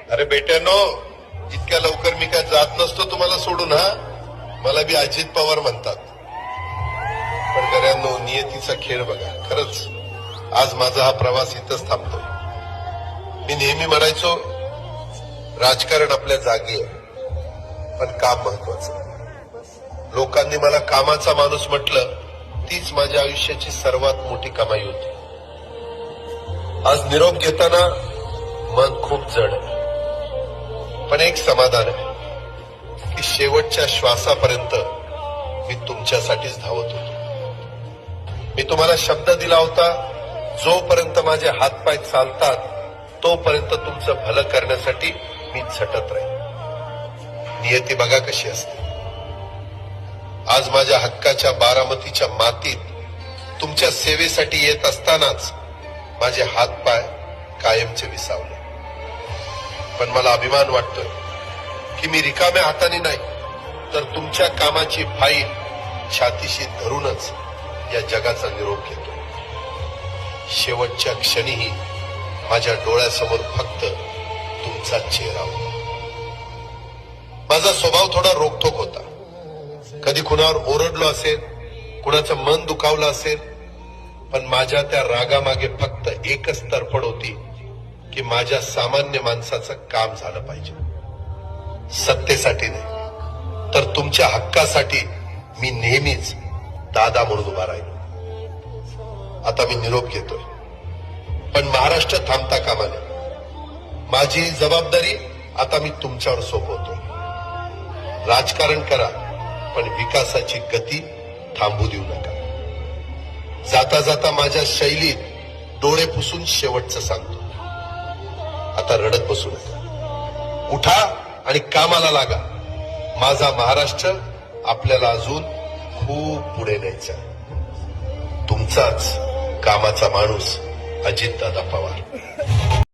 अरे बेट्यानो, इतक्या लवकर मी काय जात नसतो तुम्हाला सोडून. हा, मला बी अजित पवार म्हणतात. पण गऱ्यांनो, नियतीचा खेळ बघा. खरंच आज माझा हा प्रवास इथंच थांबतोय. मी नेहमी म्हणायचो राजकारण आपल्या जागी आहे, पण काम महत्वाचं. लोकांनी मला कामाचा माणूस म्हटलं, तीच माझ्या आयुष्याची सर्वात मोठी कमाई होती. आज निरोप घेताना मन खूप जड आहे, पण एक समाधान आहे की शेवटच्या श्वासापर्यंत मी तुमच्यासाठीच धावत होतो. मी तुम्हाला शब्द दिला होता, जोपर्यंत माझे हातपाय चालतात तोपर्यंत तुमचं भलं करण्यासाठी मी झटत राहील. नियती बघा कशी असते. आज माझ्या हक्काच्या बारामतीच्या मातीत तुमच्या सेवेसाठी येत असतानाच माझे हातपाय कायमचे विसावले. पण मला अभिमान वाटतोय की मी रिकाम्या हाताने नाही, तर तुमच्या कामाची फाईल छातीशी धरूनच या जगाचा निरोप घेतो. शेवटच्या क्षणीही माझ्या डोळ्यासमोर फक्त तुमचा चेहरा होता. माझा स्वभाव थोडा रोखठोक होता. कधी कुणावर ओरडलो असेल, कुणाचं मन दुखावलं असेल, पण माझ्या त्या रागामागे फक्त एकच तरफड होती की माझ्या सामान्य माणसाचं काम झालं पाहिजे. सत्तेसाठी नाही, तर तुमच्या हक्कासाठी मी नेहमीच दादा म्हणून उभा राहिलो. आता मी निरोप घेतोय, पण महाराष्ट्र थांबता कामा नये. माझी जबाबदारी आता मी तुमच्यावर सोपवतो. राजकारण करा, पण विकासाची गती थांबू देऊ नका. जाता जाता माझ्या शैलीत डोळे पुसून शेवटचं सांगतो, आता रडत बसू नका. उठा आणि कामाला लागा. माझा महाराष्ट्र आपल्याला अजून खूप पुढे न्यायचा. तुमचाच कामाचा माणूस, अजितदादा पवार.